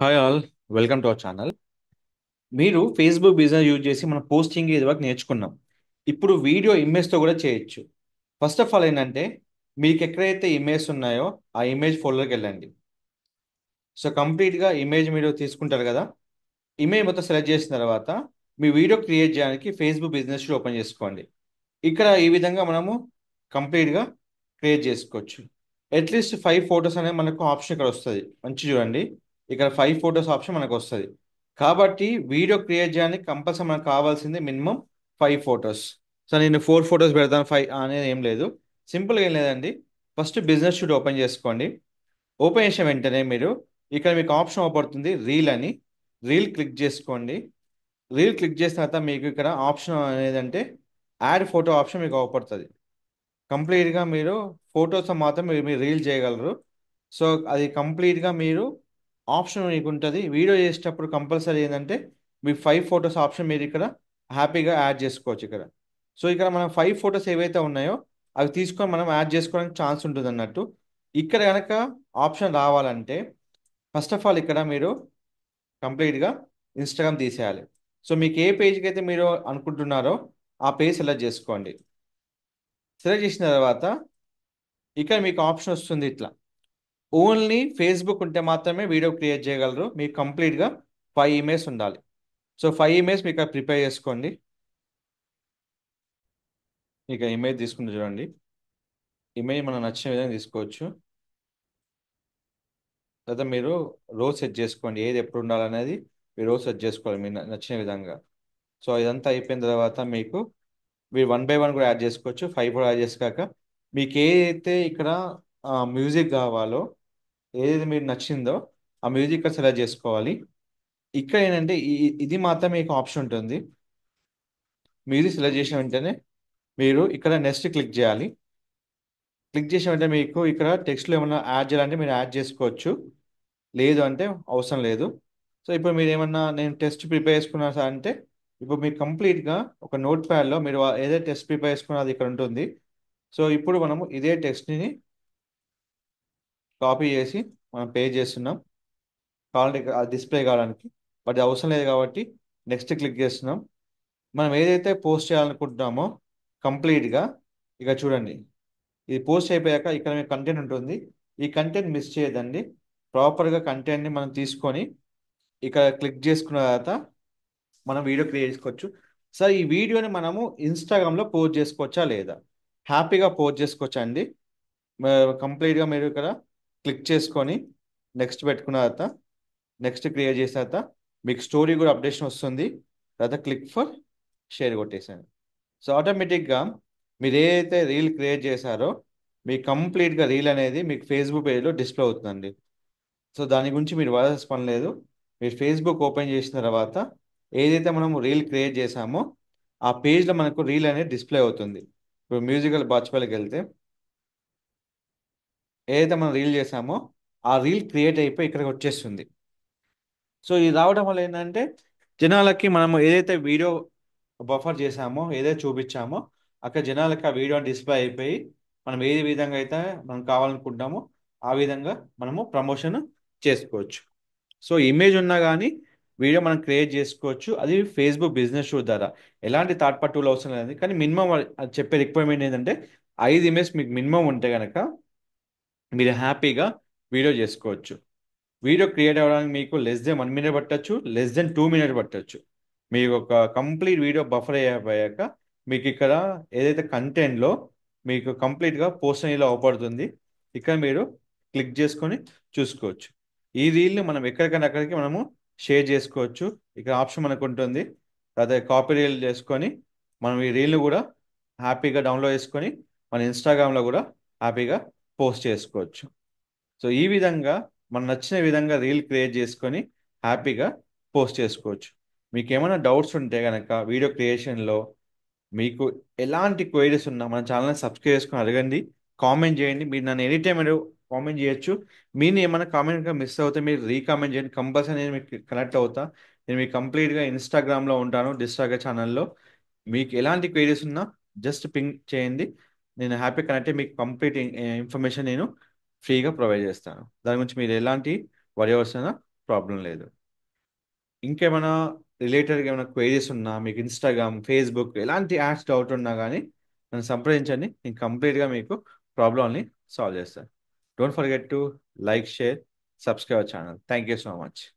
Hi all, welcome to our channel. మీరు Facebook business use చేసి మనం పోస్టింగ్ ఇది వరకు నేర్చుకున్నాం. ఇప్పుడు వీడియో ఇమేజ్తో కూడా చేయొచ్చు. ఫస్ట్ ఆఫ్ ఆల్ ఏంటంటే, మీకు ఎక్కడైతే ఇమేజ్ ఉన్నాయో ఆ ఇమేజ్ ఫోల్డర్కి వెళ్ళండి. సో కంప్లీట్గా ఇమేజ్ మీరు తీసుకుంటారు కదా. ఇమేజ్ మొత్తం సెలెక్ట్ చేసిన తర్వాత మీ వీడియో క్రియేట్ చేయడానికి ఫేస్బుక్ బిజినెస్ ఓపెన్ చేసుకోండి. ఇక్కడ ఈ విధంగా మనము కంప్లీట్గా క్రియేట్ చేసుకోవచ్చు. అట్లీస్ట్ 5 ఫొటోస్ అనేది మనకు ఆప్షన్ ఇక్కడ వస్తుంది. మంచి చూడండి, ఇక్కడ 5 ఫొటోస్ ఆప్షన్ మనకు వస్తుంది. కాబట్టి వీడియో క్రియేట్ చేయడానికి కంపల్సరీ మనకు కావాల్సింది మినిమం 5 ఫొటోస్. సో నేను 4 ఫొటోస్ పెడతాను, 5 అనేది ఏం లేదు. సింపుల్గా ఏం లేదండి. ఫస్ట్ బిజినెస్ షూట్ ఓపెన్ చేసుకోండి. ఓపెన్ చేసిన వెంటనే మీరు ఇక్కడ మీకు ఆప్షన్ అవపడుతుంది రీల్ అని. రీల్ క్లిక్ చేసుకోండి. రీల్ క్లిక్ చేసిన తర్వాత మీకు ఇక్కడ ఆప్షన్ అనేది అంటే యాడ్ ఫోటో ఆప్షన్ మీకు అవపడుతుంది. కంప్లీట్గా మీరు ఫొటోస్ మాత్రం మీరు రీల్ చేయగలరు. సో అది కంప్లీట్గా మీరు ఆప్షన్ మీకు ఉంటుంది. వీడియో చేసేటప్పుడు కంపల్సరీ ఏంటంటే మీ 5 ఫొటోస్ ఆప్షన్ మీరు ఇక్కడ హ్యాపీగా యాడ్ చేసుకోవచ్చు ఇక్కడ. సో ఇక్కడ మనం 5 ఫొటోస్ ఏవైతే ఉన్నాయో అవి తీసుకొని మనం యాడ్ చేసుకోవడానికి ఛాన్స్ ఉంటుంది అన్నట్టు. ఇక్కడ కనుక ఆప్షన్ రావాలంటే ఫస్ట్ ఆఫ్ ఆల్ ఇక్కడ మీరు కంప్లీట్గా ఇన్స్టాగ్రామ్ తీసేయాలి. సో మీకు ఏ పేజ్కి అయితే మీరు అనుకుంటున్నారో ఆ పేజ్ సెలెక్ట్ చేసుకోండి. సెలెక్ట్ చేసిన తర్వాత ఇక్కడ మీకు ఆప్షన్ వస్తుంది ఇట్లా. ఓన్లీ ఫేస్బుక్ ఉంటే మాత్రమే వీడియో క్రియేట్ చేయగలరు. మీకు కంప్లీట్గా 5 ఇమేజ్ ఉండాలి. సో 5 ఇమేజ్ మీకు ప్రిపేర్ చేసుకోండి. ఇక ఇమేజ్ తీసుకుంటే చూడండి, ఇమేజ్ మనం నచ్చిన విధంగా తీసుకోవచ్చు. తర్వాత మీరు రోజు సెట్ చేసుకోండి, ఏది ఎప్పుడు ఉండాలనేది మీరు రోజు సెట్ చేసుకోవాలి మీరు నచ్చిన విధంగా. సో ఇదంతా అయిపోయిన తర్వాత మీకు మీరు 1 బై 1 కూడా యాడ్ చేసుకోవచ్చు. 5 కూడా యాడ్ చేసాక మీకు ఏదైతే ఇక్కడ మ్యూజిక్ కావాలో, ఏదైతే మీరు నచ్చిందో ఆ మ్యూజిక్ ఇక్కడ సెలెక్ట్ చేసుకోవాలి. ఇక్కడ ఏంటంటే ఇది మాత్రం మీకు ఆప్షన్ ఉంటుంది. మ్యూజిక్ సెలెక్ట్ చేసిన వెంటనే మీరు ఇక్కడ నెక్స్ట్ క్లిక్ చేయాలి. క్లిక్ చేసిన వెంటనే మీకు ఇక్కడ టెక్స్ట్లో ఏమైనా యాడ్ చేయాలంటే మీరు యాడ్ చేసుకోవచ్చు, లేదు అంటే అవసరం లేదు. సో ఇప్పుడు మీరు ఏమన్నా నేను టెస్ట్ ప్రిపేర్ చేసుకున్నా సార్ అంటే ఇప్పుడు మీకు కంప్లీట్గా ఒక నోట్ ప్యాడ్లో మీరు ఏదైతే టెస్ట్ ప్రిపేర్ చేసుకున్నా అది ఇక్కడ ఉంటుంది. సో ఇప్పుడు మనము ఇదే టెక్స్ట్ని కాపీ చేసి మనం పే చేస్తున్నాం కావాలంటే అది డిస్ప్లే కావడానికి. బట్ అది అవసరం లేదు కాబట్టి నెక్స్ట్ క్లిక్ చేస్తున్నాం. మనం ఏదైతే పోస్ట్ చేయాలనుకుంటున్నామో కంప్లీట్గా ఇక చూడండి, ఇది పోస్ట్ అయిపోయాక ఇక్కడ మీకు కంటెంట్ ఉంటుంది. ఈ కంటెంట్ మిస్ చేయదండి. ప్రాపర్గా కంటెంట్ని మనం తీసుకొని ఇక్కడ క్లిక్ చేసుకున్న తర్వాత మనం వీడియో క్రియేట్ చేసుకోవచ్చు. సార్ ఈ వీడియోని మనము ఇన్స్టాగ్రామ్లో పోస్ట్ చేసుకోవచ్చా లేదా? హ్యాపీగా పోస్ట్ చేసుకోవచ్చా అండి. కంప్లీట్గా మీరు ఇక్కడ క్లిక్ చేసుకొని నెక్స్ట్ పెట్టుకున్న తర్వాత నెక్స్ట్ క్రియేట్ చేసిన తర్వాత మీకు స్టోరీ కూడా అప్డేషన్ వస్తుంది. తర్వాత క్లిక్ ఫర్ షేర్ కొట్టేసాను. సో ఆటోమేటిక్గా మీరు ఏదైతే రీల్ క్రియేట్ చేశారో మీకు కంప్లీట్గా రీల్ అనేది మీకు ఫేస్బుక్ పేజ్లో డిస్ప్లే అవుతుందండి. సో దాని గురించి మీరు వదాల్సిన పని లేదు. మీరు ఫేస్బుక్ ఓపెన్ చేసిన తర్వాత ఏదైతే మనం రీల్ క్రియేట్ చేసామో ఆ పేజ్లో మనకు రీల్ అనేది డిస్ప్లే అవుతుంది. ఇప్పుడు మ్యూజికల్ బాచ్పల్లికి వెళ్తే ఏదైతే మనం రీల్ చేసామో ఆ రీల్ క్రియేట్ అయిపోయి ఇక్కడికి వచ్చేస్తుంది. సో ఇది రావడం వల్ల ఏంటంటే జనాలకి మనం ఏదైతే వీడియో బఫర్ చేసామో ఏదైతే చూపించామో అక్కడ జనాలకి ఆ వీడియో డిస్ప్లే అయిపోయి మనం ఏ విధంగా అయితే మనం కావాలనుకుంటామో ఆ విధంగా మనము ప్రమోషన్ చేసుకోవచ్చు. సో ఇమేజ్ ఉన్నా కానీ వీడియో మనం క్రియేట్ చేసుకోవచ్చు. అది ఫేస్బుక్ బిజినెస్ షో ద్వారా ఎలాంటి థర్డ్ పార్టీ టూల్ అవసరం లేదు. కానీ మినిమం చెప్పే రిక్వైర్మెంట్ ఏంటంటే 5 ఇమేజ్ మీకు మినిమం ఉంటే కనుక మీరు హ్యాపీగా వీడియో చేసుకోవచ్చు. వీడియో క్రియేట్ అవ్వడానికి మీకు లెస్ దెన్ 1 మినిట్ పట్టచ్చు, లెస్ దెన్ 2 మినిట్ పట్టచ్చు. మీకు ఒక కంప్లీట్ వీడియో బఫర్ అయిపోయాక మీకు ఇక్కడ ఏదైతే కంటెంట్లో మీకు కంప్లీట్గా పోస్ట్ ఇలా అవపడుతుంది. ఇక్కడ మీరు క్లిక్ చేసుకొని చూసుకోవచ్చు. ఈ రీల్ని మనం ఎక్కడికైనా అక్కడికి మనము షేర్ చేసుకోవచ్చు. ఇక్కడ ఆప్షన్ మనకు ఉంటుంది. అదే కాపీ రీల్ చేసుకొని మనం ఈ రీల్ని కూడా హ్యాపీగా డౌన్లోడ్ చేసుకొని మన ఇన్స్టాగ్రామ్లో కూడా హ్యాపీగా పోస్ట్ చేసుకోవచ్చు. సో ఈ విధంగా మన నచ్చిన విధంగా రీల్ క్రియేట్ చేసుకొని హ్యాపీగా పోస్ట్ చేసుకోవచ్చు. మీకు ఏమైనా డౌట్స్ ఉంటే కనుక వీడియో క్రియేషన్లో మీకు ఎలాంటి క్వైరీస్ ఉన్నా మన ఛానల్ని సబ్స్క్రైబ్ చేసుకొని అడగండి, కామెంట్ చేయండి. మీరు నన్ను ఎనీ టైం మీరు కామెంట్ చేయొచ్చు. మీరు ఏమైనా కామెంట్ మిస్ అవుతే మీరు రీకామెంట్ చేయండి, కంపల్సరీ నేను మీకు కనెక్ట్ అవుతా. నేను మీకు కంప్లీట్గా ఇన్స్టాగ్రామ్లో ఉంటాను, డిస్ట్రాగా ఛానల్లో. మీకు ఎలాంటి క్వైరీస్ ఉన్నా జస్ట్ పింక్ చేయండి. నేను హ్యాపీ కనెక్ట్ అయ్యి మీకు కంప్లీట్ ఇన్ఫర్మేషన్ నేను ఫ్రీగా ప్రొవైడ్ చేస్తాను. దాని గురించి మీరు ఎలాంటి వరి అవసరం ప్రాబ్లం లేదు. ఇంకేమైనా రిలేటెడ్గా ఏమైనా క్వైరీస్ ఉన్నా, మీకు ఇన్స్టాగ్రామ్, ఫేస్బుక్ ఎలాంటి యాడ్స్ డౌట్ ఉన్నా కానీ నన్ను సంప్రదించండి. నేను కంప్లీట్గా మీకు ప్రాబ్లమ్ని సాల్వ్ చేస్తాను. Don't forget to like, share, subscribe channel. Thank you so much.